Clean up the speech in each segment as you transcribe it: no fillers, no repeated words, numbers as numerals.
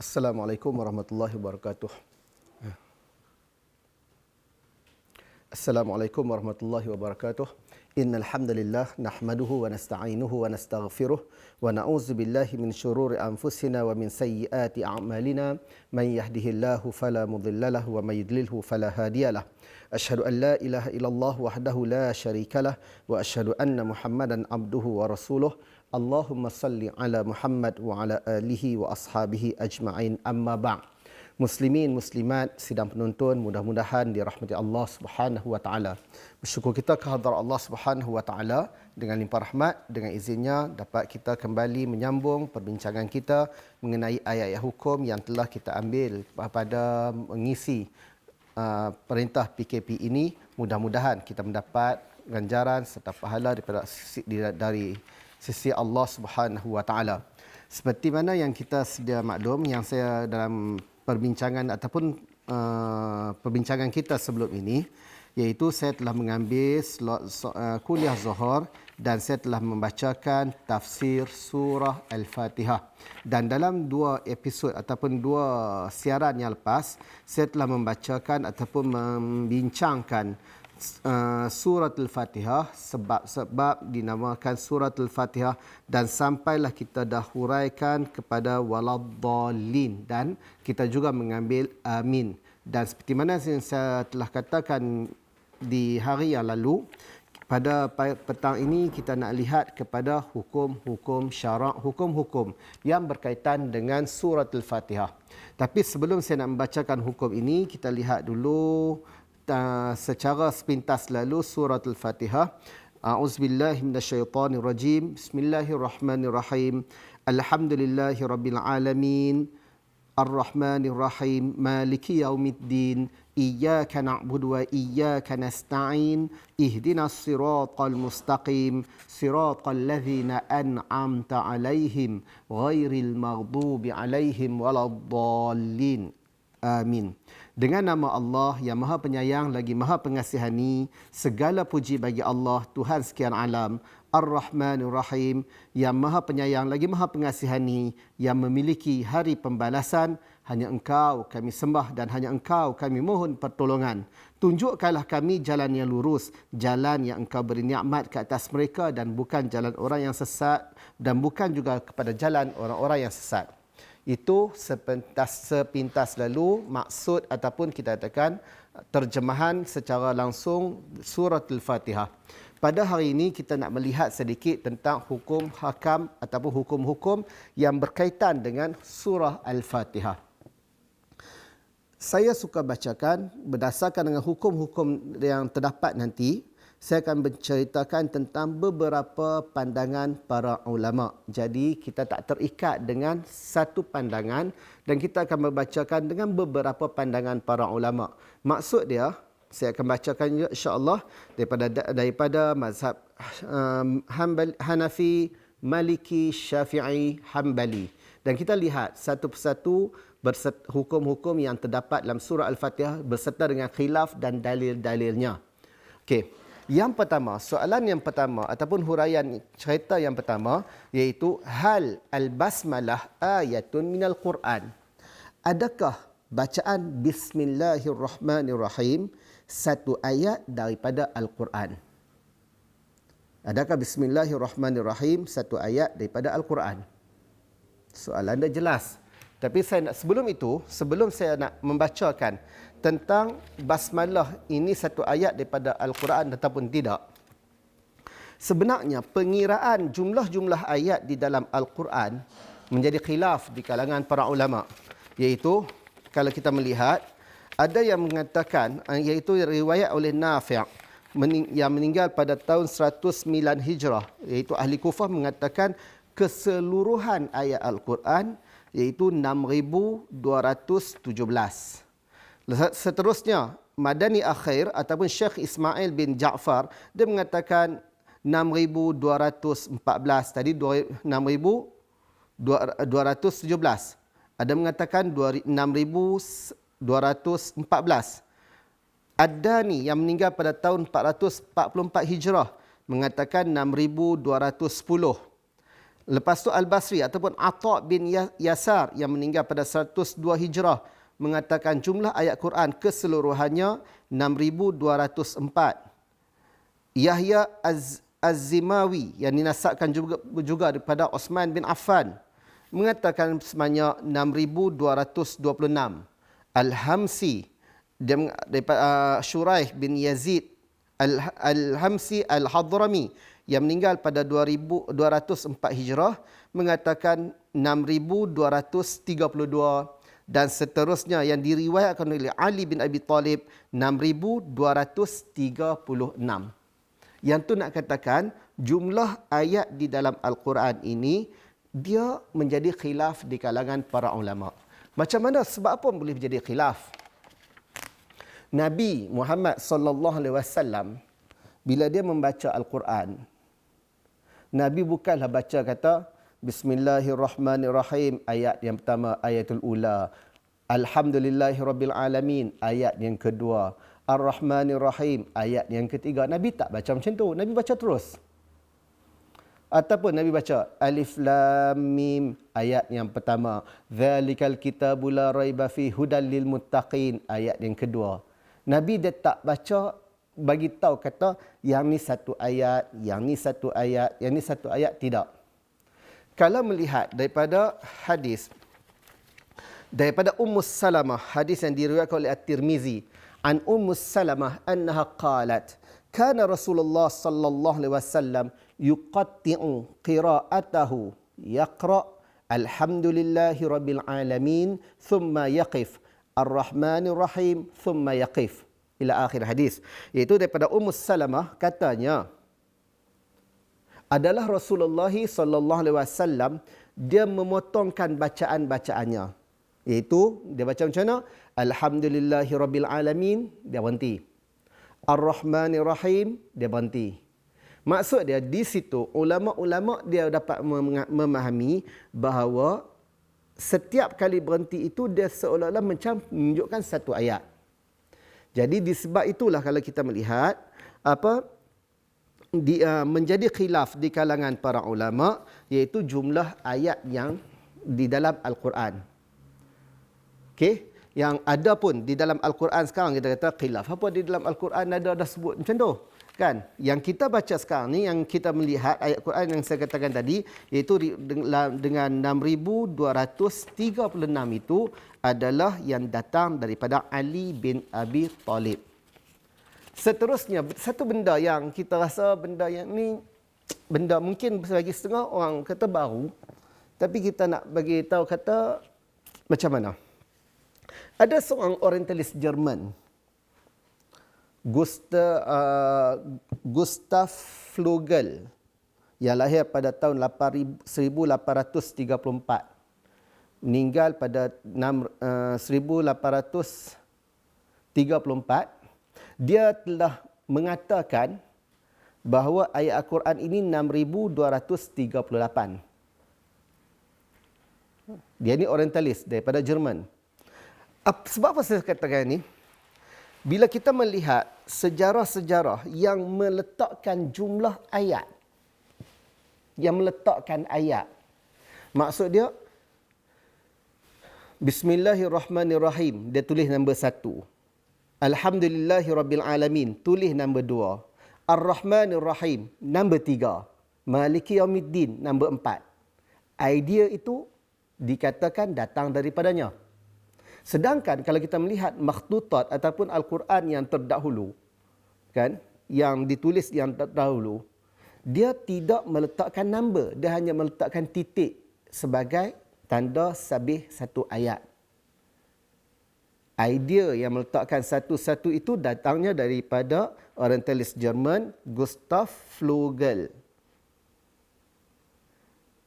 Assalamualaikum warahmatullahi wabarakatuh. Assalamualaikum warahmatullahi wabarakatuh. Innal hamdalillah nahmaduhu wa nasta'inuhu wa nastaghfiruh wa na'udzu billahi min syururi anfusina wa min sayyiati a'malina may yahdihillahu fala mudhillalah wa may yudlilhu fala hadiyalah. Asyhadu an la ilaha illallah wahdahu la syarikalah wa asyhadu anna Muhammadan abduhu wa rasuluh. Allahumma salli ala Muhammad wa ala alihi wa ashabihi ajma'in, amma ba'. Muslimin, muslimat, sidang penonton, mudah-mudahan dirahmati Allah Subhanahu wa taala. Bersyukur kita kehadrat Allah Subhanahu wa taala dengan limpah rahmat, dengan izinnya dapat kita kembali menyambung perbincangan kita mengenai ayat-ayat hukum yang telah kita ambil pada mengisi perintah PKP ini. Mudah-mudahan kita mendapat ganjaran serta pahala dari sisi Allah Subhanahu wa taala. Seperti mana yang kita sedia maklum, yang saya dalam perbincangan ataupun perbincangan kita sebelum ini, iaitu saya telah mengambil kuliah Zuhur dan saya telah membacakan tafsir surah Al-Fatihah. Dan dalam dua episod ataupun dua siaran yang lepas, saya telah membacakan ataupun membincangkan surat Al-Fatihah, sebab dinamakan surat Al-Fatihah, dan sampailah kita dah huraikan kepada waladdallin dan kita juga mengambil amin. Dan seperti mana yang saya telah katakan di hari yang lalu, pada petang ini kita nak lihat kepada hukum-hukum syarak, hukum-hukum yang berkaitan dengan surat Al-Fatihah. Tapi sebelum saya nak membacakan hukum ini, kita lihat dulu secara sepintas lalu surat Al-Fatihah. A'udzubillahi minasyaitonirrajim. Bismillahirrahmanirrahim. Alhamdulillahirabbil alamin. Ar-Rahmanir-Rahim. Maliki yaumiddin. Iyyaka na'budu wa iyyaka nasta'in. Ihdinas siratal mustaqim. Siratal ladzina an'amta 'alaihim ghairil maghdubi 'alaihim waladdallin. Amin. Dengan nama Allah yang Maha Penyayang lagi Maha Pengasihani, segala puji bagi Allah, Tuhan sekian alam, Ar-Rahmanir-Rahim, yang Maha Penyayang lagi Maha Pengasihani, yang memiliki hari pembalasan. Hanya Engkau kami sembah dan hanya Engkau kami mohon pertolongan. Tunjukkanlah kami jalan yang lurus, jalan yang Engkau beri nikmat ke atas mereka, dan bukan jalan orang yang sesat, dan bukan juga kepada jalan orang-orang yang sesat. Itu sepintas lalu maksud ataupun kita katakan terjemahan secara langsung surat Al-Fatihah. Pada hari ini kita nak melihat sedikit tentang hukum hakam ataupun hukum-hukum yang berkaitan dengan surah Al-Fatihah. Saya suka bacakan berdasarkan dengan hukum-hukum yang terdapat nanti. Saya akan menceritakan tentang beberapa pandangan para ulama. Jadi kita tak terikat dengan satu pandangan dan kita akan membacakan dengan beberapa pandangan para ulama. Maksud dia, saya akan bacakan juga insya-Allah daripada mazhab Hanafi, Maliki, Syafi'i, Hambali. Dan kita lihat satu persatu hukum-hukum yang terdapat dalam surah Al-Fatihah beserta dengan khilaf dan dalil-dalilnya. Okey. Yang pertama, soalan yang pertama ataupun huraian cerita yang pertama, iaitu hal al-basmalah ayatun minal Quran. Adakah bacaan Bismillahirrahmanirrahim satu ayat daripada Al-Quran? Adakah Bismillahirrahmanirrahim satu ayat daripada Al-Quran? Soalan dah jelas. Tapi sebelum saya nak membacakan tentang basmalah ini satu ayat daripada Al-Quran ataupun tidak, sebenarnya pengiraan jumlah-jumlah ayat di dalam Al-Quran menjadi khilaf di kalangan para ulama. Iaitu kalau kita melihat, ada yang mengatakan, iaitu riwayat oleh Nafi' yang meninggal pada tahun 109 Hijrah, iaitu ahli Kufah, mengatakan keseluruhan ayat Al-Quran iaitu 6,217. Seterusnya, Madani Akhir ataupun Syekh Ismail bin Ja'far, dia mengatakan 6,214. Tadi 6,217. Ada mengatakan 6,214. Ad-Dani yang meninggal pada tahun 444 Hijrah mengatakan 6,210. Lepas tu Al-Basri ataupun Atha' bin Yasar yang meninggal pada 102 Hijrah mengatakan jumlah ayat Quran keseluruhannya 6,204. Yahya Az-Zimawi yang dinasabkan juga daripada Osman bin Affan mengatakan sebanyak 6,226. Al-Hamsi daripada Shuraih bin Yazid Al-Hamsi Al-Hadrami yang meninggal pada 204 Hijrah mengatakan 6,232, dan seterusnya yang diriwayatkan oleh Ali bin Abi Talib 6,236. Yang tu nak katakan jumlah ayat di dalam Al-Quran ini dia menjadi khilaf di kalangan para ulama. Macam mana, sebab apa boleh menjadi khilaf? Nabi Muhammad sallallahu alaihi wasallam bila dia membaca Al-Quran, Nabi bukanlah baca kata Bismillahirrahmanirrahim ayat yang pertama, ayatul ula. Alhamdulillahirabbil alamin ayat yang kedua. Ar-Rahmanirrahim ayat yang ketiga. Nabi tak baca macam tu. Nabi baca terus. Ataupun Nabi baca Alif Lam Mim ayat yang pertama. Dzalikal kitabu la raiba fi hudal lil muttaqin ayat yang kedua. Nabi dia tak baca bagi tahu kata yang ni satu ayat, yang ni satu ayat, yang ni satu ayat, tidak. Kalau melihat daripada hadis daripada Ummu Salamah, hadis yang diriwayatkan oleh At-Tirmizi, an Ummu Salamah annaha qalat kana Rasulullah sallallahu alaihi wasallam yuqatti'u qira'atahu yaqra alhamdulillahi rabbil alamin thumma yaqif ar-rahmanir rahim thumma yaqif ila akhir hadis. Iaitu daripada Ummu Salamah katanya adalah Rasulullah sallallahu alaihi wasallam dia memotongkan bacaan-bacaannya. Iaitu dia baca macam mana? Alhamdulillahi rabbil alamin, dia berhenti. Ar-Rahmanir Rahim, dia berhenti. Maksud dia di situ ulama-ulama dia dapat memahami bahawa setiap kali berhenti itu dia seolah-olah macam menunjukkan satu ayat. Jadi disebab itulah kalau kita melihat menjadi khilaf di kalangan para ulama iaitu jumlah ayat yang di dalam Al-Quran. Okey, yang ada pun di dalam Al-Quran sekarang kita kata khilaf. Apa di dalam Al-Quran ada sebut macam tu? Kan? Yang kita baca sekarang ni, yang kita melihat ayat Quran yang saya katakan tadi, iaitu dengan 6,236 itu adalah yang datang daripada Ali bin Abi Talib. Seterusnya, satu benda yang kita rasa benda yang ni, benda mungkin bagi setengah orang kata baru, tapi kita nak bagi tahu kata macam mana. Ada seorang orientalis Jerman, Gustav Flugel, yang lahir pada tahun 1834, meninggal pada 1834. Dia telah mengatakan bahawa ayat Al-Quran ini 6,238. Dia ni orientalis daripada Jerman. Sebab apa saya katakan ini? Bila kita melihat sejarah-sejarah yang meletakkan jumlah ayat, maksud dia Bismillahirrahmanirrahim, dia tulis nombor 1. Alhamdulillahirabbil alamin, tulis nombor 2. Ar-Rahmanir Rahim, nombor 3. Maliki Yaumiddin, nombor 4. Idea itu dikatakan datang daripadanya. Sedangkan kalau kita melihat makhtutat ataupun Al-Quran yang terdahulu, kan, yang ditulis yang terdahulu, dia tidak meletakkan nombor, dia hanya meletakkan titik sebagai tanda sabih satu ayat. Idea yang meletakkan satu-satu itu datangnya daripada orientalis Jerman Gustav Flugel.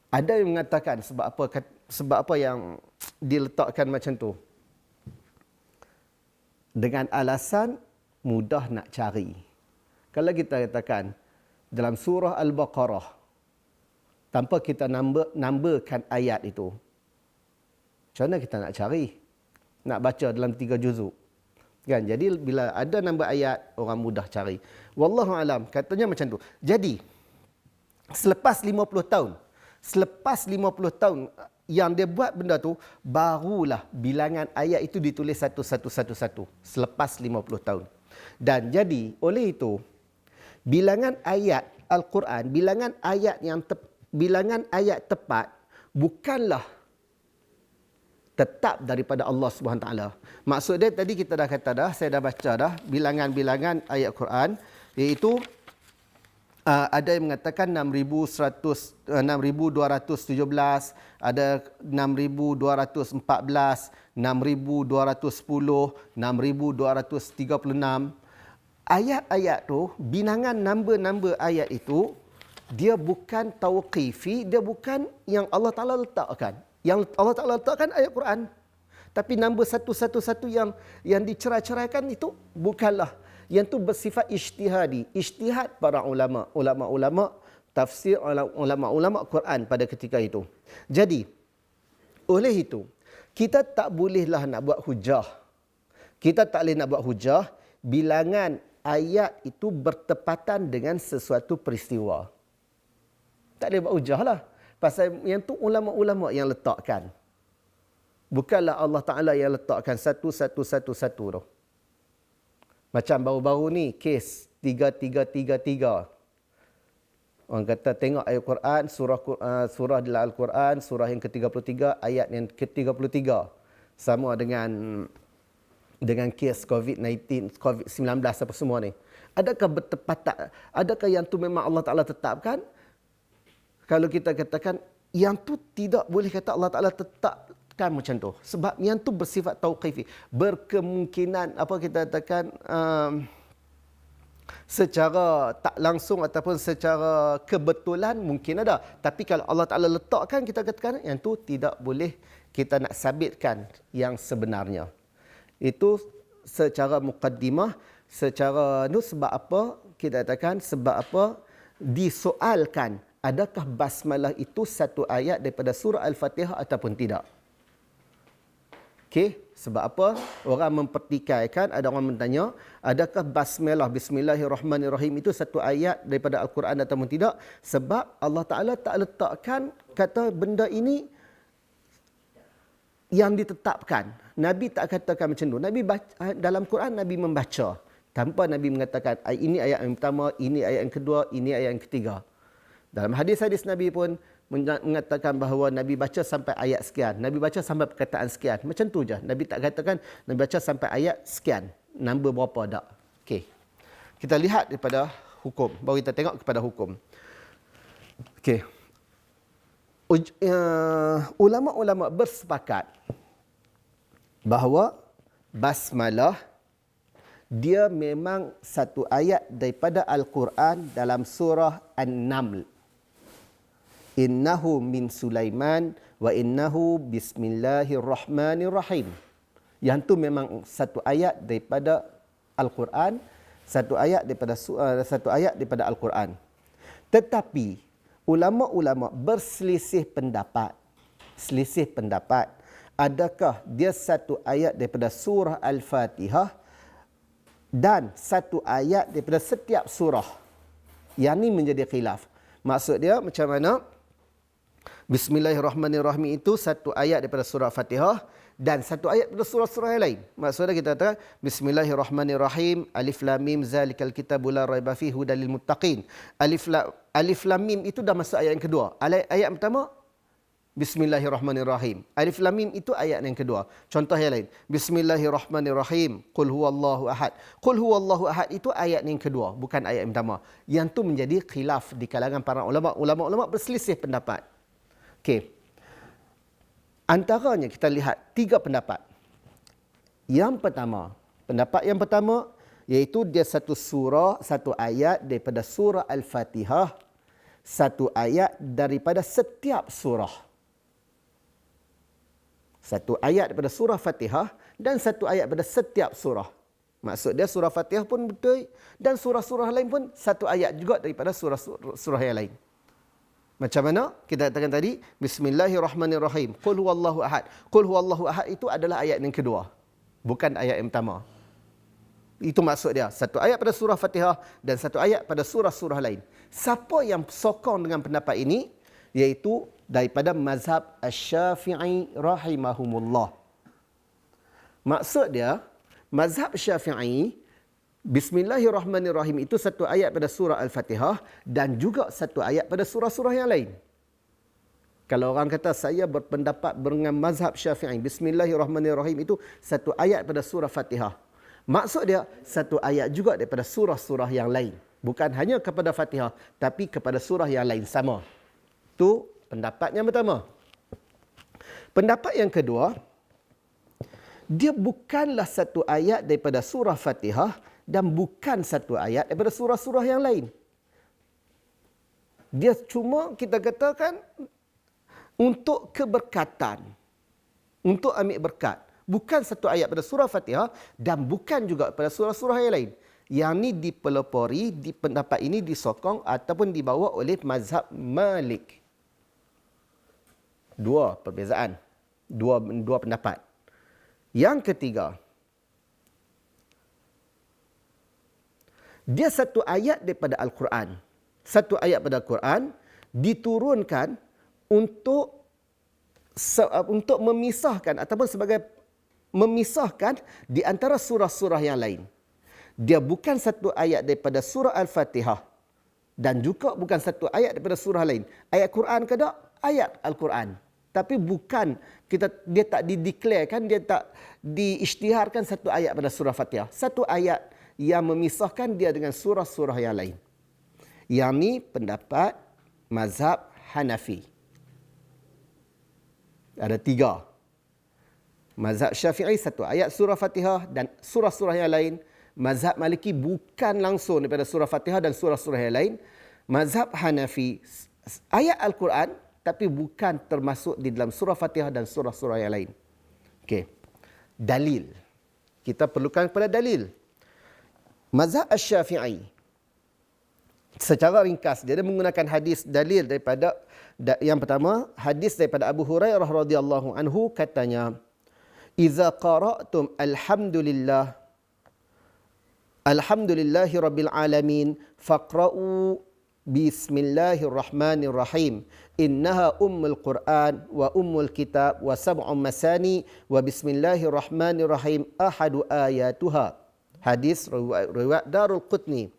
Ada yang mengatakan sebab apa yang diletakkan macam tu? Dengan alasan mudah nak cari. Kalau kita katakan dalam surah Al-Baqarah, tanpa kita numberkan ayat itu, macam mana kita nak cari? Nak baca dalam 3 juzuk. Kan? Jadi bila ada nombor ayat, orang mudah cari. Wallahu alam, katanya macam tu. Jadi selepas 50 tahun Selepas 50 tahun yang dia buat benda tu, barulah bilangan ayat itu ditulis satu-satu. Selepas 50 tahun. Dan jadi, oleh itu, bilangan ayat Al-Quran, bilangan ayat tepat, bukanlah tetap daripada Allah Subhanahu Taala. Maksud dia tadi kita dah kata dah, saya dah baca dah bilangan-bilangan ayat Quran, iaitu ada yang mengatakan 6,217, ada 6,214, 6,210, 6,236. Ayat-ayat tu, bilangan number ayat itu, dia bukan tauqifi, dia bukan yang Allah Ta'ala letakkan. Yang Allah Ta'ala letakkan ayat Quran. Tapi number satu-satu yang dicerai-ceraikan itu bukanlah. Yang tu bersifat ijtihadi. Ijtihad para ulama' tafsir, ulama' Quran pada ketika itu. Jadi, oleh itu, kita tak bolehlah nak buat hujah. Kita tak boleh nak buat hujah bilangan ayat itu bertepatan dengan sesuatu peristiwa. Tak boleh buat hujah lah. Pasal yang tu ulama' yang letakkan. Bukanlah Allah Ta'ala yang letakkan satu-satu tu. Macam baru-baru ni, kes 3333. Orang kata tengok ayat Quran, surah dalam Al-Quran, surah yang ke-33, ayat yang ke-33. Sama dengan kes COVID-19, COVID-19 apa semua ni. Adakah bertepatan? Adakah yang tu memang Allah Ta'ala tetapkan? Kalau kita katakan, yang tu tidak boleh kata Allah Ta'ala tetapkan macam tu. Sebab yang tu bersifat tauqifi. Berkemungkinan, apa kita katakan, secara tak langsung ataupun secara kebetulan mungkin ada. Tapi kalau Allah Ta'ala letakkan, kita katakan, yang tu tidak boleh kita nak sabitkan yang sebenarnya. Itu secara muqaddimah, secara nu sebab apa, kita katakan sebab apa disoalkan, adakah basmalah itu satu ayat daripada surah Al-Fatihah ataupun tidak? Okey, sebab apa? Orang mempertikaikan, ada orang bertanya, adakah basmalah, bismillahirrahmanirrahim itu satu ayat daripada Al-Quran ataupun tidak? Sebab Allah Ta'ala tak letakkan kata benda ini yang ditetapkan. Nabi tak katakan macam tu. Nabi baca, dalam Quran Nabi membaca tanpa Nabi mengatakan ini ayat yang pertama, ini ayat yang kedua, ini ayat yang ketiga. Dalam hadis-hadis Nabi pun mengatakan bahawa Nabi baca sampai ayat sekian. Nabi baca sampai perkataan sekian. Macam tu je. Nabi tak katakan Nabi baca sampai ayat sekian. Number berapa tak. Okey. Kita lihat daripada hukum. Baru kita tengok kepada hukum. Okey. Ulama-ulama bersepakat bahawa basmalah dia memang satu ayat daripada Al-Quran dalam surah An-Naml. Innahu min Sulaiman wa innahu bismillahirrahmanirrahim. Yang tu memang satu ayat daripada Al-Quran, satu ayat daripada Al-Quran. Tetapi ulama-ulama berselisih pendapat. Selisih pendapat. Adakah dia satu ayat daripada surah Al-Fatihah dan satu ayat daripada setiap surah? Yang ini menjadi khilaf. Maksud dia macam mana? Bismillahirrahmanirrahim itu satu ayat daripada surah Fatihah dan satu ayat daripada surah-surah yang lain. Maksudnya kita kata Bismillahirrahmanirrahim, Alif Lam Mim zalikal kitabu la raiba fihi hudal lil muttaqin. Alif Lam Mim itu dah masuk ayat yang kedua. Ayat pertama Bismillahirrahmanirrahim. Alif Lam Mim itu ayat yang kedua. Contoh yang lain. Bismillahirrahmanirrahim. Qul huwallahu ahad. Qul huwallahu ahad itu ayat yang kedua, bukan ayat yang pertama. Yang tu menjadi khilaf di kalangan para ulama. Ulama-ulama berselisih pendapat. Okey. Antaranya kita lihat tiga pendapat. Pendapat yang pertama iaitu dia satu surah, satu ayat daripada surah Al-Fatihah, satu ayat daripada setiap surah. Satu ayat daripada surah Fatihah dan satu ayat daripada setiap surah. Maksud dia surah Fatihah pun betul dan surah-surah lain pun satu ayat juga daripada surah yang lain. Macam mana? Kita katakan tadi, Bismillahirrahmanirrahim. Qul huwallahu ahad. Qul huwallahu ahad itu adalah ayat yang kedua, bukan ayat yang pertama. Itu maksud dia. Satu ayat pada surah Fatihah dan satu ayat pada surah-surah lain. Siapa yang sokong dengan pendapat ini? iaitu daripada mazhab Asy-Syafi'i rahimahumullah. Maksud dia, mazhab Syafi'i, Bismillahirrahmanirrahim itu satu ayat pada surah Al-Fatihah dan juga satu ayat pada surah-surah yang lain. Kalau orang kata saya berpendapat dengan mazhab Syafi'i, Bismillahirrahmanirrahim itu satu ayat pada surah Fatihah. Maksud dia, satu ayat juga daripada surah-surah yang lain. Bukan hanya kepada Fatihah, tapi kepada surah yang lain sama. Itu pendapat yang pertama. Pendapat yang kedua, dia bukanlah satu ayat daripada surah Fatihah dan bukan satu ayat daripada surah-surah yang lain. Dia cuma kita katakan untuk keberkatan, untuk ambil berkat. Bukan satu ayat pada surah Fatihah dan bukan juga pada surah-surah yang lain. Yang ni dipelopori, di pendapat ini disokong ataupun dibawa oleh mazhab Malik. Dua perbezaan. Dua pendapat. Yang ketiga, dia satu ayat daripada Al-Quran. Satu ayat pada Al-Quran diturunkan untuk memisahkan ataupun sebagai memisahkan di antara surah-surah yang lain. Dia bukan satu ayat daripada surah Al-Fatihah dan juga bukan satu ayat daripada surah lain. Ayat Quran ke tak? Ayat Al-Quran. Tapi bukan dia tak dideklarkan, dia tak diisytiharkan satu ayat pada surah Fatihah. Satu ayat yang memisahkan dia dengan surah-surah yang lain. Yang ni pendapat mazhab Hanafi. Ada tiga. Mazhab Syafi'i satu ayat surah Fatihah dan surah-surah yang lain. Mazhab Maliki bukan langsung daripada surah Fatihah dan surah-surah yang lain. Mazhab Hanafi ayat Al-Quran tapi bukan termasuk di dalam surah Fatihah dan surah-surah yang lain. Okey. Dalil. Kita perlukan kepada dalil. Mazhab Asy-Syafi'i secara ringkas dia menggunakan hadis dalil daripada yang pertama, hadis daripada Abu Hurairah radhiyallahu anhu katanya, "Idza qara'tum alhamdulillahi rabbil alamin faqra'u bismillahirrahmanirrahim. Innaha ummul Qur'an wa ummul kitab wa sab'un masani wa bismillahirrahmanirrahim ahadu ayatuha." Hadis riwayat Darul Qutni.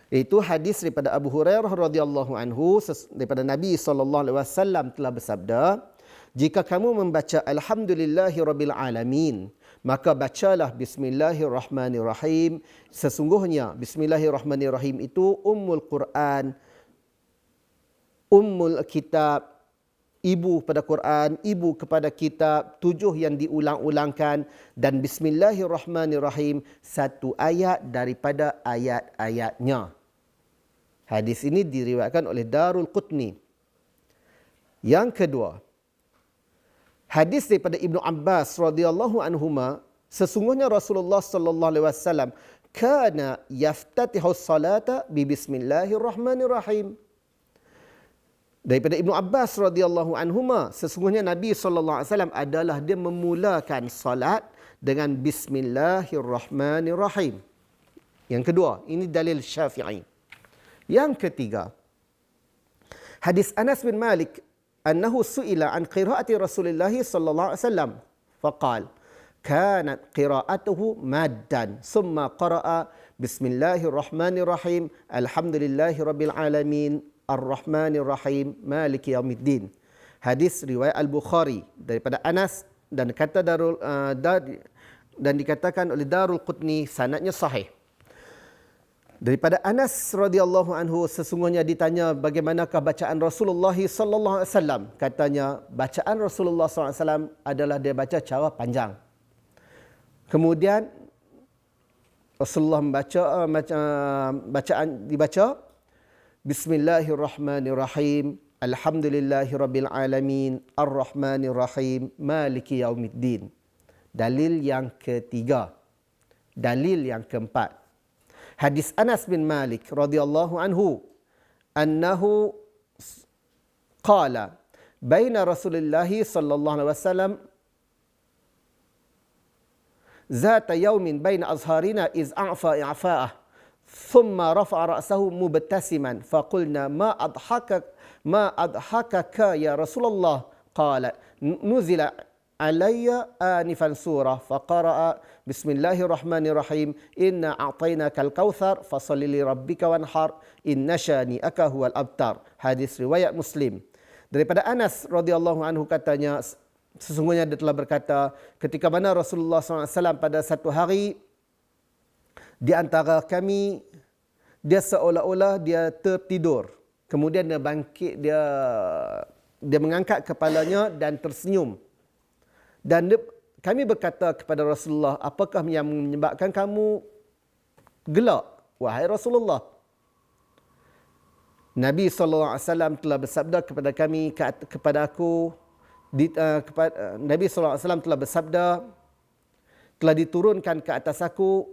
Itu hadis daripada Abu Hurairah radhiyallahu anhu daripada Nabi SAW telah bersabda, jika kamu membaca alhamdulillahirabbil alamin, maka bacalah bismillahirrahmanirrahim. Sesungguhnya bismillahirrahmanirrahim itu ummul Quran, ummul kitab, ibu pada Quran, ibu kepada kitab, 7 yang diulang-ulangkan, dan bismillahirrahmanirrahim satu ayat daripada ayat-ayatnya. Hadis ini diriwayatkan oleh Darul Qutni. Yang kedua, hadis daripada Ibnu Abbas radhiyallahu anhuma, sesungguhnya Rasulullah sallallahu alaihi wasallam kana yaftatihu salata bi bismillahirrahmanirrahim. Daripada Ibnu Abbas radhiyallahu anhuma, sesungguhnya Nabi sallallahu alaihi wasallam adalah dia memulakan salat dengan bismillahirrahmanirrahim. Yang kedua, ini dalil Syafi'i. Yang ketiga, hadis Anas bin Malik annahu su'ila an qiraati Rasulullah sallallahu alaihi wasallam faqala kanat qira'atuhu maddan summa qara'a bismillahirrahmanirrahim alhamdulillahirabbil alamin ar-rahmanirrahim maliki yaumiddin. Hadis riwayat Al-Bukhari daripada Anas dan dan dikatakan oleh Darul Qutni sanadnya sahih. Daripada Anas radhiyallahu anhu, sesungguhnya ditanya bagaimanakah bacaan Rasulullah sallallahu alaihi wasallam, katanya bacaan Rasulullah sallallahu alaihi wasallam adalah dia baca cara panjang. Kemudian Rasulullah membaca bacaan dibaca bismillahirrahmanirrahim alhamdulillahirabbil alamin arrahmanirrahim maliki yaumiddin. Dalil yang ketiga. Dalil yang keempat, hadis Anas bin Malik radhiyallahu anhu annahu qala baina Rasulillah sallallahu alaihi wasallam zata yaumin baina azharina iz a'fa i'fa'ah thumma rafa'a ra'sahu mubtasiman faqulna ma adhakaka ya Rasulullah qala nuzila alayya anifan surah faqara'a bismillahirrahmanirrahim inna a'tainakal kautsar fasalli li rabbika wanhar inna syani'aka huwal abtar. Hadis riwayat Muslim. Daripada Anas radhiyallahu anhu katanya, sesungguhnya dia telah berkata, ketika mana Rasulullah SAW pada satu hari di antara kami, dia seolah-olah dia tertidur. Kemudian dia bangkit, dia mengangkat kepalanya dan tersenyum. Dan kami berkata kepada Rasulullah, apakah yang menyebabkan kamu gelak, wahai Rasulullah? Nabi SAW telah bersabda kepada kami, kepada aku, Nabi SAW telah bersabda, telah diturunkan ke atas aku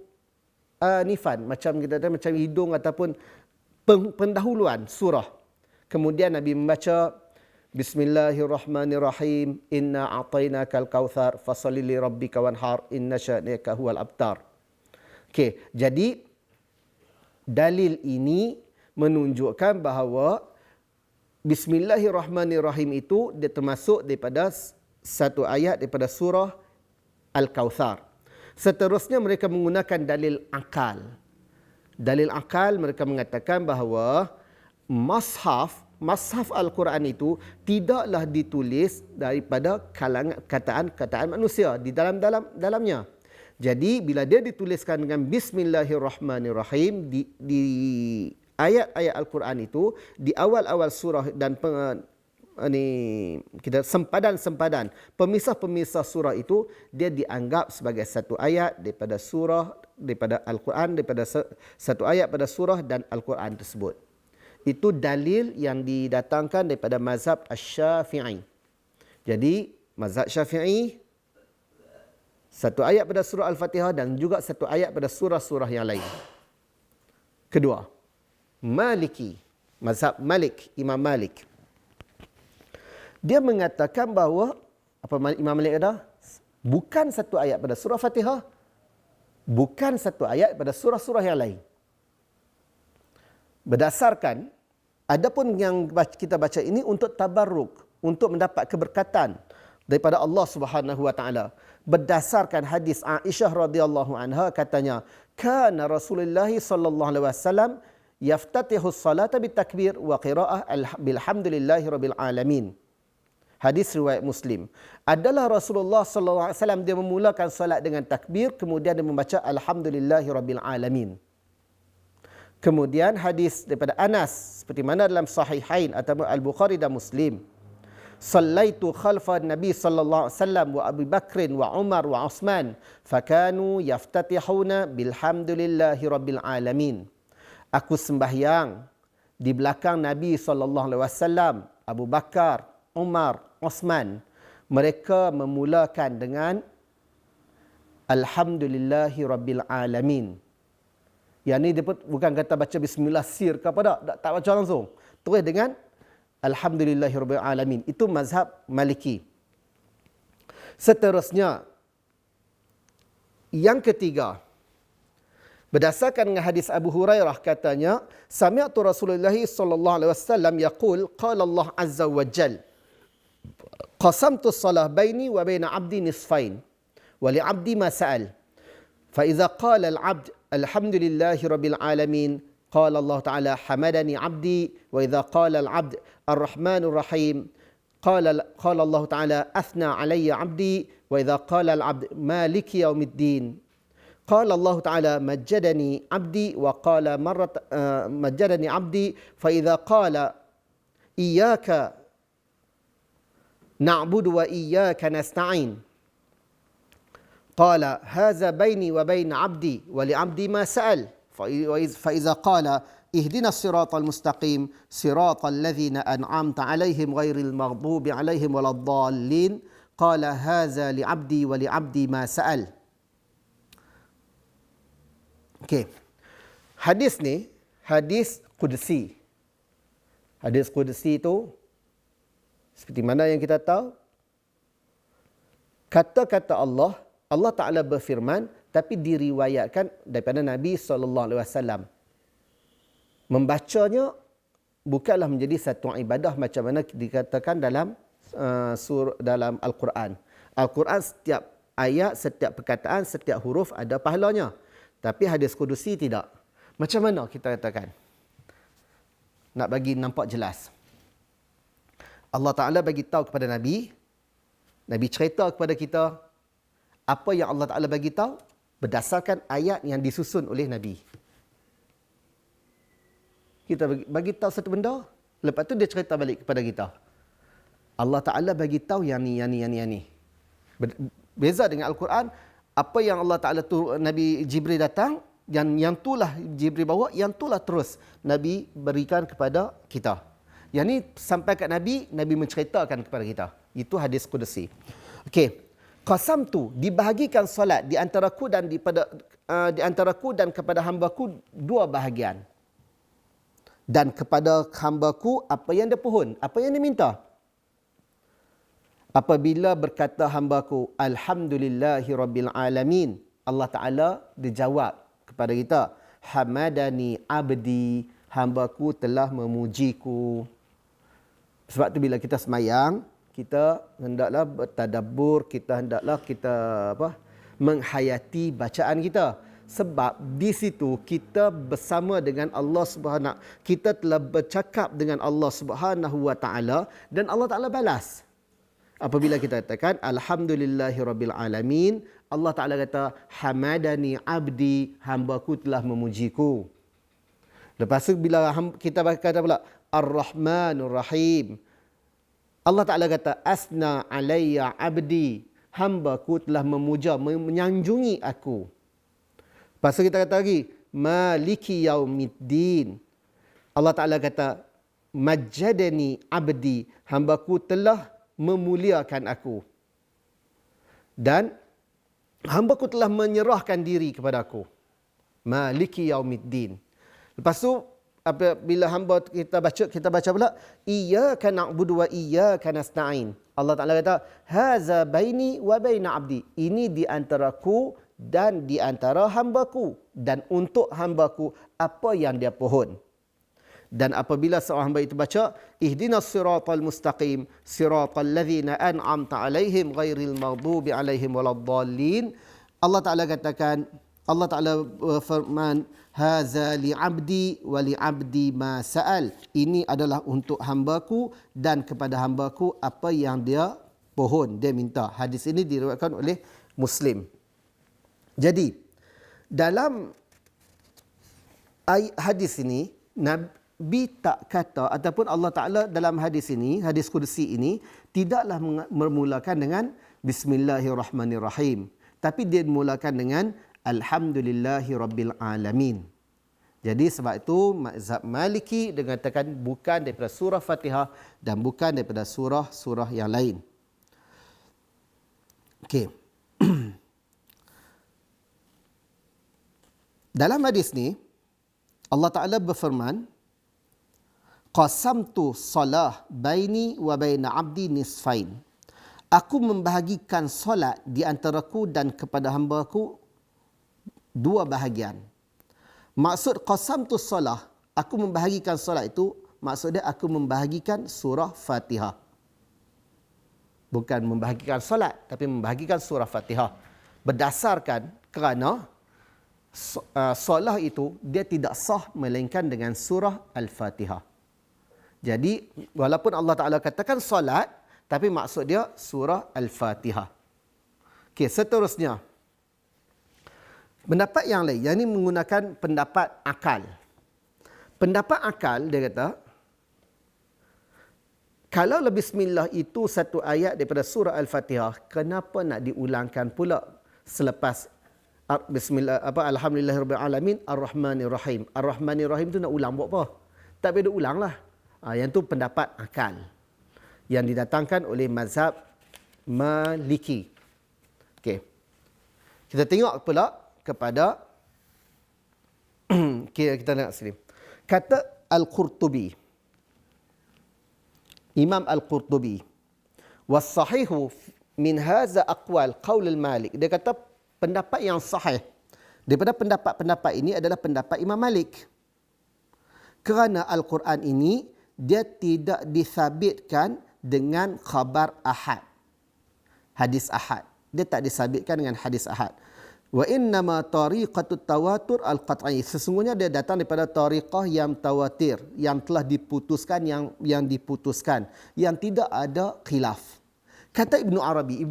anifan, macam kita kata macam hidung ataupun pendahuluan surah. Kemudian Nabi membaca Bismillahirrahmanirrahim inna a'tainakal kautsar fasalli li rabbika wanhar inna syani'aka huwal abtar. Okey, jadi dalil ini menunjukkan bahawa Bismillahirrahmanirrahim itu dia termasuk daripada satu ayat daripada surah Al-Kautsar. Seterusnya mereka menggunakan dalil akal. Dalil akal mereka mengatakan bahawa mushaf Al-Quran itu tidaklah ditulis daripada kalangan kataan manusia di dalamnya. Jadi bila dia dituliskan dengan Bismillahirrahmanirrahim di ayat-ayat Al-Quran itu di awal-awal surah dan sempadan pemisah-pemisah surah itu dia dianggap sebagai satu ayat daripada surah, daripada Al-Quran, daripada satu ayat pada surah dan Al-Quran tersebut. Itu dalil yang didatangkan daripada mazhab Asy-Syafi'i. Jadi mazhab Syafi'i satu ayat pada surah Al-Fatihah dan juga satu ayat pada surah-surah yang lain. Kedua, Maliki, mazhab Malik, Imam Malik. Dia mengatakan bahawa Imam Malik kata, bukan satu ayat pada surah Fatihah, bukan satu ayat pada surah-surah yang lain. Berdasarkan, adapun yang kita baca ini untuk tabarruk, untuk mendapat keberkatan daripada Allah Subhanahu wa taala. Berdasarkan hadis Aisyah radhiyallahu anha katanya, kana Rasulullah sallallahu alaihi wasallam yaftatihu as-salata bitakbir wa qira'ah bilhamdillahi rabbil alamin. Hadis riwayat Muslim. Adalah Rasulullah sallallahu alaihi wasallam dia memulakan salat dengan takbir, kemudian dia membaca alhamdulillahi rabbil alamin. Kemudian hadis daripada Anas seperti mana dalam Sahihain atau Al-Bukhari dan Muslim. Sallaitu khalfa Nabi sallallahu alaihi wasallam wa Abu Bakr wa Umar wa Utsman fakanu yaftatihuna bilhamdulillahi rabbil alamin. Aku sembahyang di belakang Nabi sallallahu alaihi wasallam, Abu Bakar, Umar, Utsman. Mereka memulakan dengan alhamdulillahi rabbil alamin. Yang ni dia bukan kata baca bismillah sir ke apa tak baca langsung. Terus dengan alhamdulillahi rabbil alamin. Itu mazhab Maliki. Seterusnya yang ketiga, berdasarkan dengan hadis Abu Hurairah katanya, sami'tu Rasulullah sallallahu alaihi wasallam yaqul qala Allah azza wa jalla qasamtu as-salah baini wa baina 'abdi nisfain wa li 'abdi ma sa'al fa idza qala al-'abd alhamdulillahi rabbil alamin qala Allah ta'ala hamadani 'abdi wa idza qala al-'abd ar-rahmanur rahim qala Allah ta'ala athna 'alayya 'abdi wa idza qala al-'abd maliki yaumiddin qala Allah ta'ala majjadani 'abdi wa qala marrat majjadani 'abdi fa idza qala iyyaka na'budu wa iyyaka nasta'in qala hadza baini wa baina 'abdi wa li 'abdi ma sa'al fa idza qala ihdina as-siratal mustaqim siratal ladzina an'amta 'alaihim ghairil maghdubi 'alaihim waladdallin qala hadza li 'abdi wa li 'abdi ma sa'al. Okey. Hadis ni hadis qudsi. Hadis qudsi itu seperti mana yang kita tahu, kata-kata Allah Ta'ala berfirman, tapi diriwayatkan daripada Nabi SAW. Membacanya bukanlah menjadi satu ibadah macam mana dikatakan dalam dalam Al-Quran. Al-Quran setiap ayat, setiap perkataan, setiap huruf ada pahalanya. Tapi hadis kudusi tidak. Macam mana kita katakan? Nak bagi nampak jelas. Allah Ta'ala bagi tahu kepada Nabi. Nabi cerita kepada kita. Apa yang Allah Ta'ala bagi tahu berdasarkan ayat yang disusun oleh Nabi. Kita bagi tahu satu benda, lepas tu dia cerita balik kepada kita. Allah Ta'ala bagi tahu yang ni. Beza dengan Al-Quran, apa yang Allah Ta'ala tu Nabi Jibril datang, yang itulah Jibril bawa, yang itulah terus Nabi berikan kepada kita. Yang ni sampai kat Nabi, Nabi menceritakan kepada kita. Itu hadis kudusi. Okey. Qasam tu dibahagikan solat di antaraku dan kepada hamba-Ku dua bahagian. Dan kepada hamba-Ku apa yang dia pohon, apa yang dia minta. Apabila berkata hamba-Ku alhamdulillahi rabbil alamin, Allah Ta'ala dijawab kepada kita, hamadani abdi, hamba-Ku telah memujiku. Sebab tu bila kita semayang, kita hendaklah bertadabbur, kita hendaklah menghayati bacaan kita. Sebab di situ kita bersama dengan Allah Subhanahu, kita telah bercakap dengan Allah Subhanahu wa taala dan Allah Taala balas. Apabila kita katakan alhamdulillahirabbil alamin, Allah Taala kata hamadani abdi, hamba-Ku telah memujiku. Lepas tu bila kita kata pula ar-rahmanur rahim, Allah Taala kata asna alayya abdi, hamba-Ku telah memuja, menyanjungi aku. Lepas tu kita kata lagi, maliki yaumiddin. Allah Ta'ala kata, majjadani abdi, hamba-Ku telah memuliakan aku. Dan hamba-Ku telah menyerahkan diri kepada aku. Maliki yaumiddin. Lepas tu, bila hamba kita baca pula, iyyaka na'budu wa iyyaka nasta'in. Allah Ta'ala kata, haza baini wa baina abdi. Ini di antaraku dan di antara hamba-Ku, dan untuk hamba-Ku apa yang dia pohon. Dan apabila seorang hamba itu baca ihdinas siratal mustaqim siratal ladzina an'amta alaihim ghairil maghdubi alaihim waladdallin, Allah Taala katakan, Allah Taala firman, haza li 'abdi wa li 'abdi ma sa'al. Ini adalah untuk hamba-Ku dan kepada hamba-Ku apa yang dia pohon, dia minta. Hadis ini diriwayatkan oleh Muslim. Jadi, dalam hadis ini, Nabi tak kata, ataupun Allah Ta'ala dalam hadis ini, hadis kudusi ini, tidaklah memulakan dengan Bismillahirrahmanirrahim. Tapi dia memulakan dengan Alhamdulillahi Rabbil Alamin. Jadi sebab itu, mazhab Maliki mengatakan bukan daripada surah Fatihah dan bukan daripada surah-surah yang lain. Okey. Dalam hadis ni, Allah Ta'ala berfirman, qasamtu salah baini wa baina abdi nisfain. Aku membahagikan solat di antaraku dan kepada hamba-Ku dua bahagian. Maksud qasamtu salah, aku membahagikan solat itu, maksudnya aku membahagikan surah Fatihah. Bukan membahagikan solat, tapi membahagikan surah Fatihah. Berdasarkan kerana solat itu dia tidak sah melainkan dengan surah Al-Fatihah. Jadi walaupun Allah Ta'ala katakan solat, tapi maksud dia surah Al-Fatihah. Okey, seterusnya. Pendapat yang lain, yang ini menggunakan pendapat akal. Pendapat akal, dia kata, kalau Bismillah itu satu ayat daripada surah Al-Fatihah, kenapa nak diulangkan pula selepas Bismillah, alhamdulillahirabbil alamin arrahmanir rahim. Arrahmanir rahim tu nak ulang buat apa? Tak payah ulanglah. Yang tu pendapat akal yang didatangkan oleh mazhab Maliki. Okey. Kita tengok pula kepada kita nak sini. Kata Al-Qurtubi. Imam Al-Qurtubi, was sahihu min hadza aqwal qaul al-Malik. Dia kata pendapat yang sahih daripada pendapat-pendapat ini adalah pendapat Imam Malik. Kerana Al-Quran ini dia tidak disabitkan dengan khabar ahad. Hadis ahad. Dia tak disabitkan dengan hadis ahad. Wa innama tariqatut tawatur al-qat'i. Sesungguhnya dia datang daripada tariqah yang tawatir, yang telah diputuskan, yang diputuskan, yang tidak ada khilaf. Kata Ibnu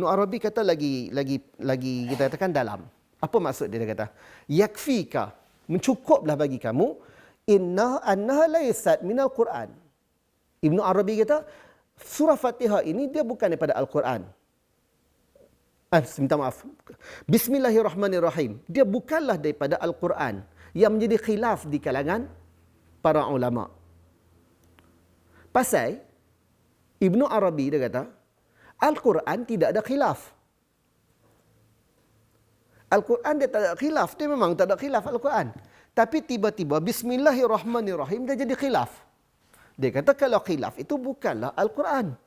Arabi kata lagi kita katakan dalam. Apa maksud dia kata? Yakfika, mencukuplah bagi kamu, annaha laysat minal Quran. Ibnu Arabi kata surah Fatihah ini dia bukan daripada Al-Quran. Minta maaf. Bismillahirrahmanirrahim. Dia bukanlah daripada Al-Quran yang menjadi khilaf di kalangan para ulama. Pasal Ibnu Arabi dia kata Al-Quran tidak ada khilaf. Al-Quran dia tak ada khilaf. Dia memang tak ada khilaf Al-Quran. Tapi tiba-tiba Bismillahirrahmanirrahim dia jadi khilaf. Dia kata kalau khilaf itu bukanlah Al-Quran.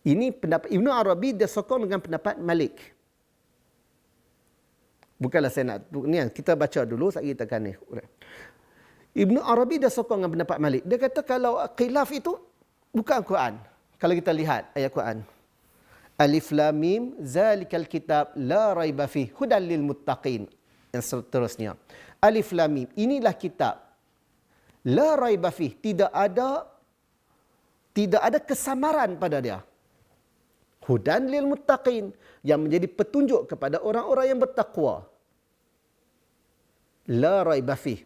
Ini pendapat Ibnu Arabi, dia sokong dengan pendapat Malik. Bukanlah saya nak ni, kita baca dulu saya katakan ni. Ibnu Arabi dia sokong dengan pendapat Malik. Dia kata kalau khilaf itu bukan Al-Quran. Kalau kita lihat ayat Quran. Alif lam mim zalikal kitab la raiba fihi hudan lil muttaqin. Yang seterusnya. Alif lam mim, inilah kitab. La raiba fihi, tidak ada kesamaran pada dia. Hudan lil muttaqin, yang menjadi petunjuk kepada orang-orang yang bertakwa. La raiba fihi.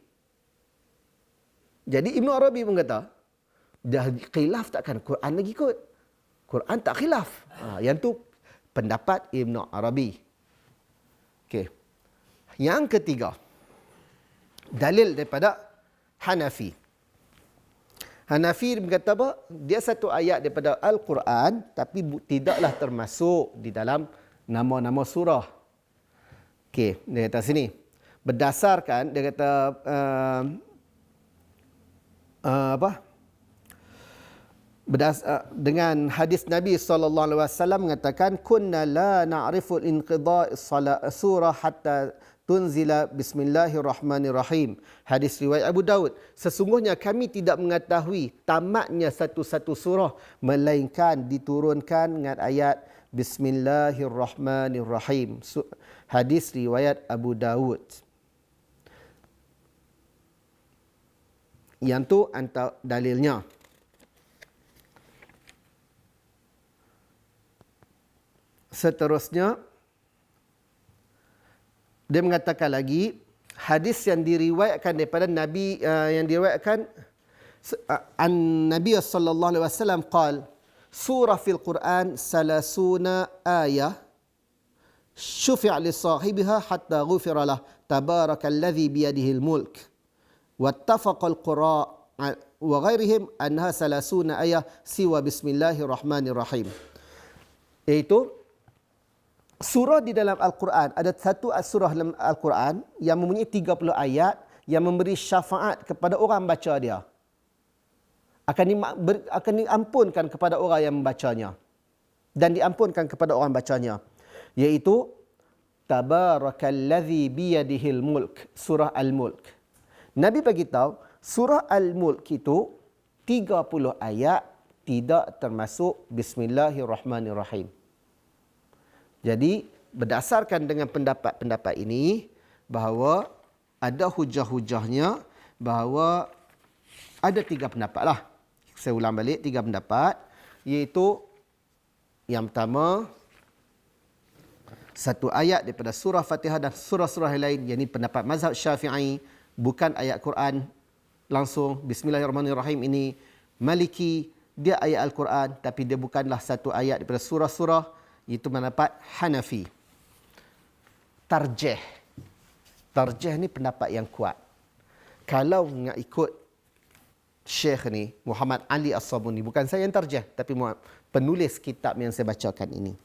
Jadi Ibnu Arabi pun kata, dah khilaf takkan Quran lagi ikut. Quran tak khilaf. Yang tu pendapat Ibnu Arabi. Okey. Yang ketiga, dalil daripada Hanafi. Hanafi berkata apa? Dia satu ayat daripada Al-Quran tapi tidaklah termasuk di dalam nama-nama surah. Okey, dia kata sini. Berdasarkan, dia kata dengan hadis Nabi SAW mengatakan kunna la na'rifu al-inqidha' surah hatta tunzila bismillahirrahmanirrahim. Hadis riwayat Abu Daud. Sesungguhnya kami tidak mengetahui tamatnya satu-satu surah melainkan diturunkan dengan ayat bismillahirrahmanirrahim. Hadis riwayat Abu Daud. Yang tu antara dalilnya. Seterusnya dia mengatakan lagi hadis yang diriwayatkan daripada Nabi yang diriwayatkan Nabi sallallahu alaihi wasallam qal surah fil Quran salasuna ayah syufi'a li sahibiha hatta ghufira lah tabarakalladzi biyadihi al-mulk wattafaqa al-qura wa ghairihim annaha salasuna ayah siwa bismillahirrahmanirrahim. Iaitu surah di dalam Al-Quran, ada satu surah dalam Al-Quran yang mempunyai 30 ayat yang memberi syafaat kepada orang baca dia. Akan diampunkan kepada orang yang membacanya. Dan diampunkan kepada orang bacanya. Iaitu, Tabarakalladzi biyadihil mulk. Surah Al-Mulk. Nabi beritahu, surah Al-Mulk itu 30 ayat tidak termasuk Bismillahirrahmanirrahim. Jadi berdasarkan dengan pendapat-pendapat ini bahawa ada hujah-hujahnya bahawa ada 3 pendapat lah. Saya ulang balik 3 pendapat, iaitu yang pertama satu ayat daripada surah Fatihah dan surah-surah lain, yakni pendapat mazhab Syafi'i, bukan ayat Quran langsung Bismillahirrahmanirrahim ini Maliki, dia ayat Al-Quran tapi dia bukanlah satu ayat daripada surah-surah. Itu pendapat Hanafi. Tarjih ni pendapat yang kuat. Kalau nak ikut Syekh ni, Muhammad Ali As-Sabuni, bukan saya yang tarjih, tapi penulis kitab yang saya bacakan ini.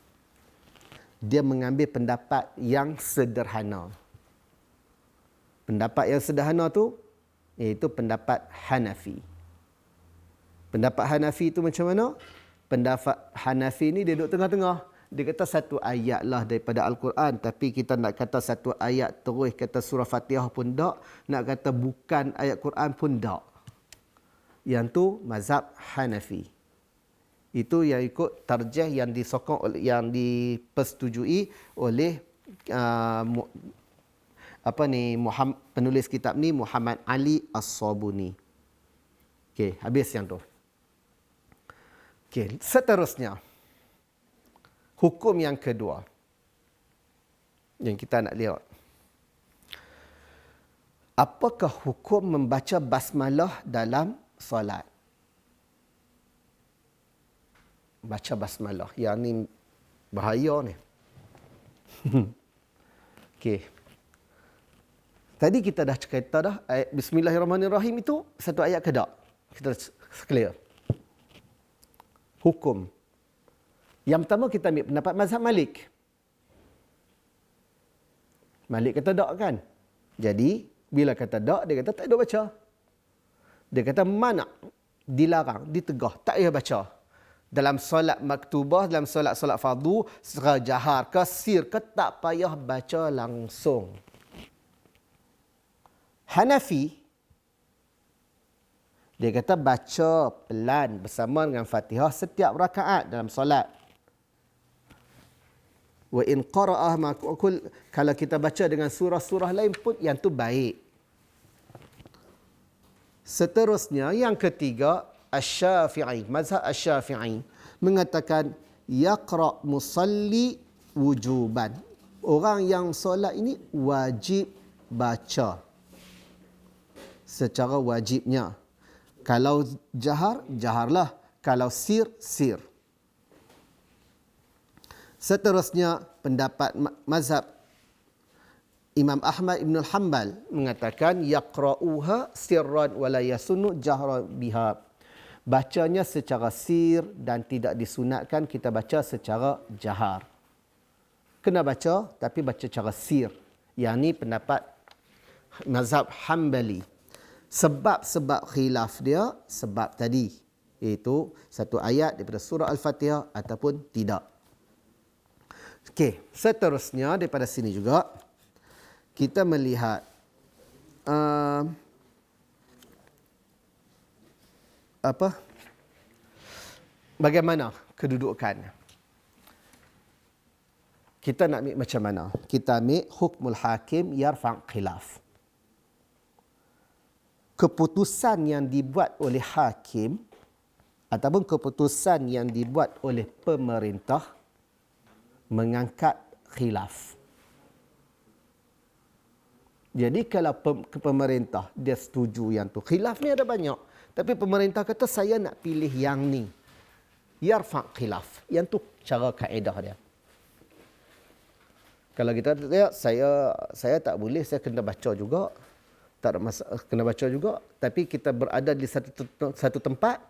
Dia mengambil pendapat yang sederhana. Pendapat yang sederhana tu, iaitu pendapat Hanafi. Pendapat Hanafi itu macam mana? Pendapat Hanafi ni dia duduk tengah-tengah. dia kata satu ayat lah daripada Al-Quran, tapi kita nak kata satu ayat terus kata surah Fatihah pun tak, nak kata bukan ayat Quran pun tak. Yang tu mazhab Hanafi. Itu yang ikut tarjih yang disokong oleh, yang dipersetujui oleh penulis kitab ni Muhammad Ali As-Sabuni. Okey, habis yang tu. Okey, seterusnya hukum yang kedua yang kita nak lihat. Apakah hukum membaca basmalah dalam solat? Baca basmalah. Yang ni bahaya ni. Okey. Tadi kita dah cerita dah ayat Bismillahirrahmanirrahim itu satu ayat ke tak? Kita clear. Hukum. Yang pertama kita ambil pendapat mazhab Malik. Malik kata tak kan? Jadi, bila kata tak, dia kata tak ada baca. Dia kata mana? Dilarang, ditegah, tak payah baca. Dalam solat maktubah, dalam solat-solat fardu, secara jahar ke sir ke, tak payah baca langsung. Hanafi, dia kata baca pelan bersama dengan Fatihah setiap rakaat dalam solat. Wa in qara'ah ma'kul, kalau kita baca dengan surah-surah lain pun yang tu baik. Seterusnya yang ketiga, Asy-Syafi'i, mazhab Asy-Syafi'i mengatakan yaqra' musalli wujuban. Orang yang solat ini wajib baca secara wajibnya. Kalau jahar, jaharlah. Kalau sir, sir. Seterusnya, pendapat mazhab Imam Ahmad Ibn Hanbal mengatakan yaqra'uha sirran wa la yasunnu jahra biha. Bacanya secara sir dan tidak disunatkan kita baca secara jahar. Kena baca tapi baca secara sir. Yang ni pendapat mazhab Hanbali. Sebab-sebab khilaf dia, sebab tadi, iaitu satu ayat daripada surah Al-Fatihah ataupun tidak. Okey, seterusnya daripada sini juga, kita melihat bagaimana kedudukan. Kita nak ambil macam mana? Kita ambil hukmul hakim yarfa' khilaf. Keputusan yang dibuat oleh hakim ataupun keputusan yang dibuat oleh pemerintah mengangkat khilaf. Jadi kalau pemerintah dia setuju yang tu, khilaf ni ada banyak. Tapi pemerintah kata saya nak pilih yang ni. Yarfa' khilaf. Yang tu cara kaedah dia. Kalau kita lihat, saya tak boleh, saya kena baca juga. Tak ada masalah, kena baca juga. Tapi kita berada di satu tempat,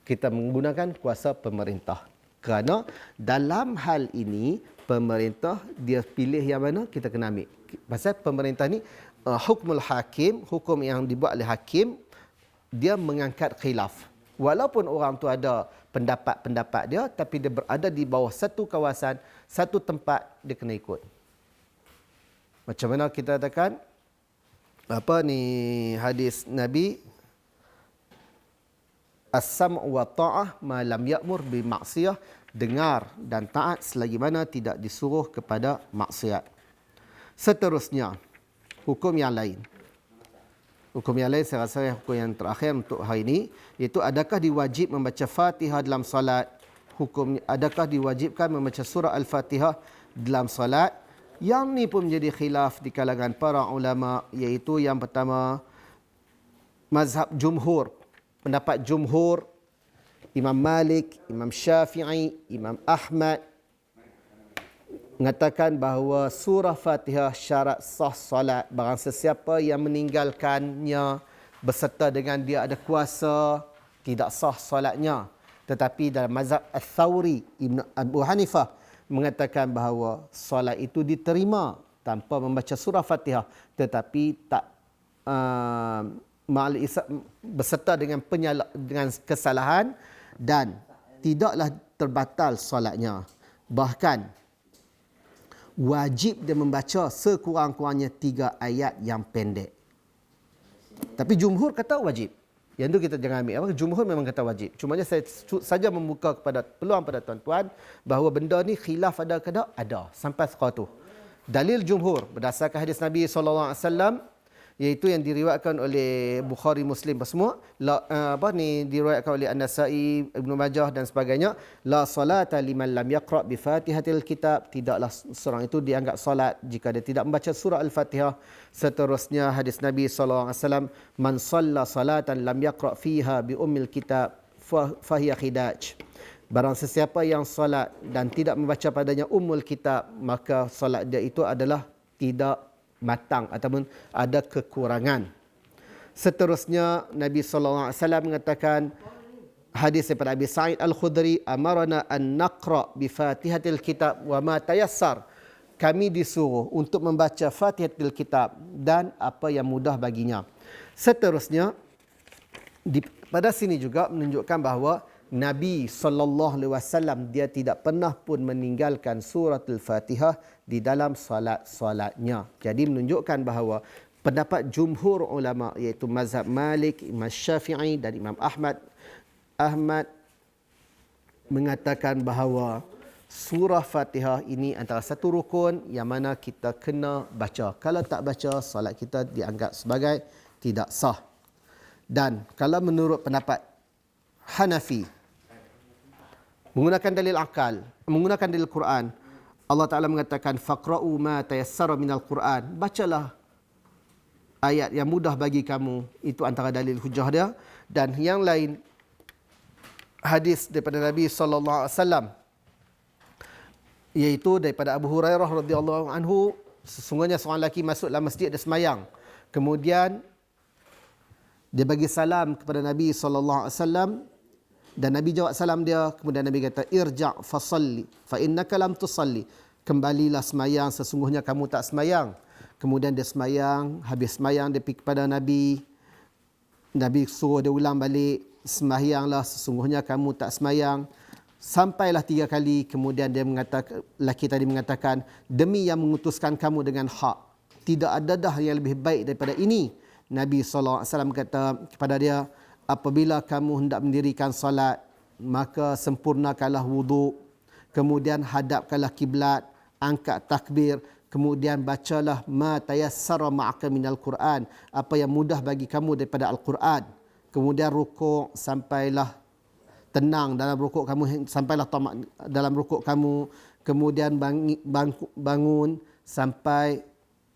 kita menggunakan kuasa pemerintah. Kerana dalam hal ini, pemerintah dia pilih yang mana, kita kena ambil. Pasal pemerintah ni, hukmul hakim, hukum yang dibuat oleh hakim, dia mengangkat khilaf. Walaupun orang tu ada pendapat-pendapat dia, tapi dia berada di bawah satu kawasan, satu tempat, dia kena ikut. Macam mana kita katakan, hadis Nabi, as-sam' wa ta'ah ma lam ya'mur bi maksiyah, dengar dan taat selagi mana tidak disuruh kepada maksiat. Seterusnya, hukum yang lain. Hukum yang lain saya rasa hukum yang terakhir untuk hari ini, iaitu adakah diwajib membaca Fatihah dalam solat? Hukum adakah diwajibkan membaca surah Al-Fatihah dalam solat? Yang ni pun menjadi khilaf di kalangan para ulama, iaitu yang pertama mazhab jumhur. Pendapat jumhur, Imam Malik, Imam Syafi'i, Imam Ahmad mengatakan bahawa surah Fatihah syarat sah salat. Barang sesiapa yang meninggalkannya beserta dengan dia ada kuasa, tidak sah salatnya. Tetapi dalam mazhab Al-Thawri, Ibn Abu Hanifah mengatakan bahawa solat itu diterima tanpa membaca surah Fatihah, tetapi tak beserta dengan kesalahan dan tidaklah terbatal solatnya. Bahkan wajib dia membaca sekurang-kurangnya 3 ayat yang pendek. Tapi jumhur kata wajib. Yang tu kita jangan ambil. Jumhur memang kata wajib. Cumanya saya saja membuka kepada peluang pada tuan-tuan bahawa benda ni khilaf ada ke tak? Ada. Sampai sekarang tu. Dalil jumhur berdasarkan hadis Nabi SAW, iaitu yang diriwayatkan oleh Bukhari, Muslim semua, diriwayatkan oleh An-Nasa'i, Ibnu Majah dan sebagainya, la salata liman lam yaqra bi Fatihatil Kitab, tidaklah seorang itu dianggap salat jika dia tidak membaca surah Al-Fatihah. Seterusnya hadis Nabi SAW, man shalla salatan lam yaqra fiha bi ummil kitab fahiya khidaj. Barang sesiapa yang salat dan tidak membaca padanya ummul kitab, maka salat dia itu adalah tidak matang ataupun ada kekurangan. Seterusnya Nabi SAW mengatakan, hadis daripada Abi Sa'id Al-Khudri, amarana an naqra bi Fatihatil Kitab wa ma tayassar. Kami disuruh untuk membaca Fatihatil Kitab dan apa yang mudah baginya. Seterusnya pada sini juga menunjukkan bahawa Nabi SAW dia tidak pernah pun meninggalkan surah Al-Fatihah di dalam solat-solatnya. Jadi menunjukkan bahawa pendapat jumhur ulama iaitu mazhab Malik, Imam Syafi'i dan Imam Ahmad mengatakan bahawa surah Fatihah ini antara satu rukun yang mana kita kena baca. Kalau tak baca, solat kita dianggap sebagai tidak sah. Dan kalau menurut pendapat Hanafi, menggunakan dalil akal, menggunakan dalil Quran, Allah Ta'ala mengatakan faqra'u ma tayassara minal Quran, bacalah ayat yang mudah bagi kamu. Itu antara dalil hujah dia. Dan yang lain, hadis daripada Nabi SAW, iaitu daripada Abu Hurairah radhiyallahu anhu, sesungguhnya seorang lelaki masuk dalam masjid dia semayang, kemudian dia bagi salam kepada Nabi SAW, dan Nabi jawab salam dia. Kemudian Nabi kata, irja' fasalli fa innaka lam tusalli, kembalilah semayang, sesungguhnya kamu tak semayang. Kemudian dia semayang, habis semayang dia pergi kepada Nabi. Nabi suruh dia ulang balik, semayanglah, sesungguhnya kamu tak semayang. Sampailah 3 kali, kemudian dia mengatakan, lelaki tadi mengatakan, demi yang mengutuskan kamu dengan hak, tidak ada dah yang lebih baik daripada ini. Nabi SAW kata kepada dia, apabila kamu hendak mendirikan salat, maka sempurnakanlah wuduk, kemudian hadapkanlah kiblat, angkat takbir, kemudian bacalah ma tayassara ma'aka minal Quran, apa yang mudah bagi kamu daripada Al-Quran. Kemudian rukuk, sampailah tenang dalam rukuk kamu, sampailah tamak dalam rukuk kamu, kemudian bangun sampai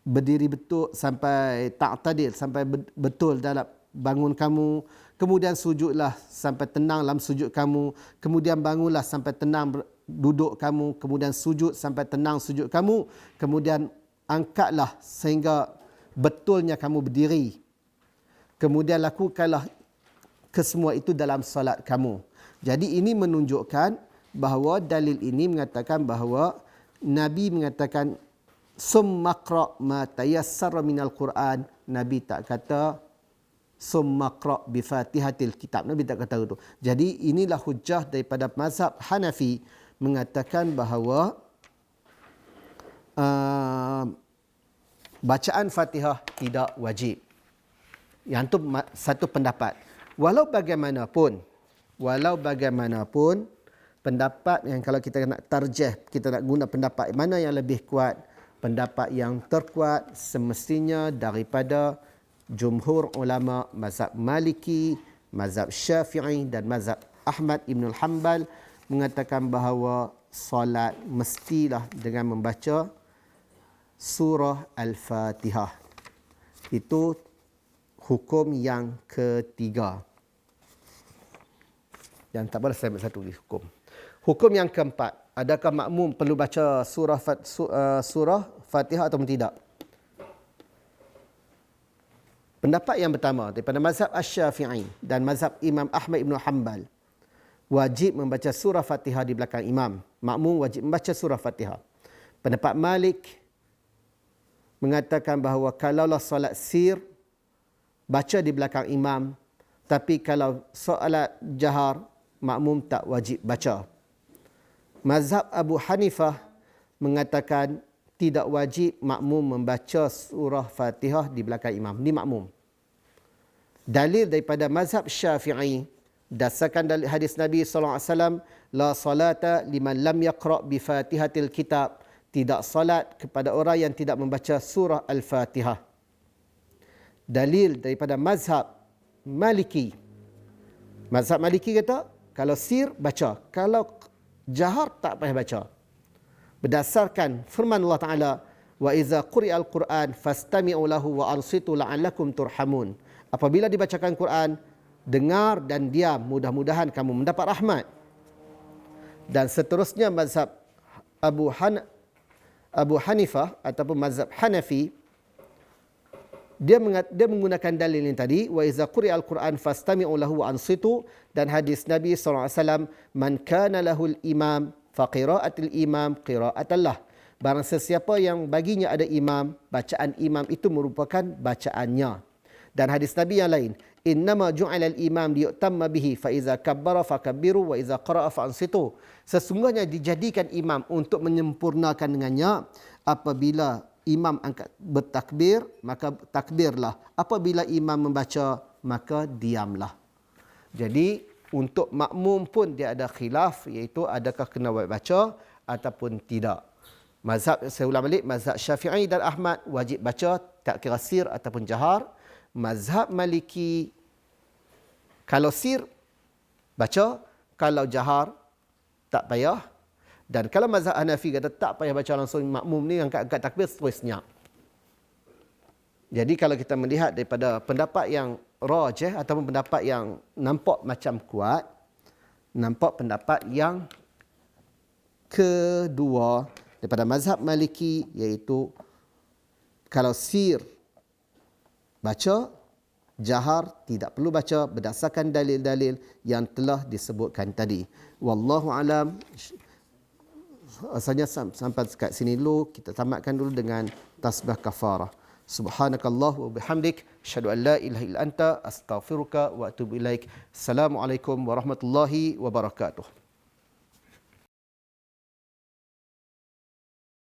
berdiri betul, sampai ta'tadil, sampai betul dalam bangun kamu. Kemudian sujudlah sampai tenang dalam sujud kamu. Kemudian bangunlah sampai tenang duduk kamu. Kemudian sujud sampai tenang sujud kamu. Kemudian angkatlah sehingga betulnya kamu berdiri. Kemudian lakukanlah kesemua itu dalam salat kamu. Jadi ini menunjukkan bahawa dalil ini mengatakan bahawa Nabi mengatakan summa qra' ma tayassara minal Quran. Nabi tak kata summa qra' bi Fatihatil Kitab. Nabi tak kata itu. Jadi inilah hujah daripada mazhab Hanafi mengatakan bahawa bacaan Fatihah tidak wajib. Yang itu satu pendapat. Walau bagaimanapun pendapat yang kalau kita nak tarjih, kita nak guna pendapat mana yang lebih kuat, pendapat yang terkuat semestinya daripada jumhur ulama mazhab Maliki, mazhab Syafi'i dan mazhab Ahmad Ibn Hanbal mengatakan bahawa solat mestilah dengan membaca surah Al-Fatihah. Itu hukum yang ketiga. Yang tak boleh saya ambil satu lagi hukum. Hukum yang keempat, adakah makmum perlu baca surah Fatihah atau tidak? Pendapat yang pertama daripada mazhab Asy-Syafi'i dan mazhab Imam Ahmad Ibn Hanbal, wajib membaca surah Fatihah di belakang imam. Makmum wajib membaca surah Fatihah. Pendapat Malik mengatakan bahawa kalaulah solat sir, baca di belakang imam. Tapi kalau solat jahar, makmum tak wajib baca. Mazhab Abu Hanifah mengatakan tidak wajib makmum membaca surah Fatihah di belakang imam. Ni makmum. Dalil daripada mazhab Syafi'i, dasarkan dalil hadis Nabi SAW, la salata liman lam yaqra' bi Fatihatil kitab. Tidak salat kepada orang yang tidak membaca surah Al-Fatihah. Dalil daripada mazhab Maliki. Mazhab Maliki kata, kalau sir, baca. Kalau jahar, tak payah baca. Berdasarkan firman Allah Ta'ala, wa iza quri'al Qur'an fastami'u lahu wa ansitu la'allakum turhamun. Apabila dibacakan Quran, dengar dan diam, mudah-mudahan kamu mendapat rahmat. Dan seterusnya mazhab Abu Hanifah ataupun mazhab Hanafi, dia menggunakan dalil ini tadi, wa iza quri'al Qur'an fastami'u lahu wa ansitu, dan hadis Nabi SAW, man kana lahul imam fa qira'atul imam qira'atallah. Barang sesiapa yang baginya ada imam, bacaan imam itu merupakan bacaannya. Dan hadis Nabi yang lain, innama ju'ala al-imam liyutamma bihi fa iza kabbara fakabbiru wa iza qara'a fa ansitu. Sesungguhnya dijadikan imam untuk menyempurnakan dengannya. Apabila imam angkat bertakbir, maka takbirlah. Apabila imam membaca, maka diamlah. Jadi untuk makmum pun dia ada khilaf, iaitu adakah kena baca ataupun tidak. Mazhab, saya ulang balik, mazhab Syafi'i dan Ahmad wajib baca, tak kira sir ataupun jahar. Mazhab Maliki, kalau sir baca, kalau jahar tak payah. Dan kalau mazhab Hanafi kata tak payah baca langsung, makmum ni angkat takbir seterusnya. Jadi kalau kita melihat daripada pendapat yang rajih ataupun pendapat yang nampak macam kuat, nampak pendapat yang kedua daripada mazhab Maliki, iaitu kalau sir baca, jahar tidak perlu baca berdasarkan dalil-dalil yang telah disebutkan tadi. Wallahu alam. Asalnya sampai dekat sini dulu, kita tamatkan dulu dengan tasbih kafarah. Subhanakallah wa bihamdik, asyhadu an la ilaha illa anta, astaghfiruka wa atubu ilaik. Assalamualaikum warahmatullahi wabarakatuh.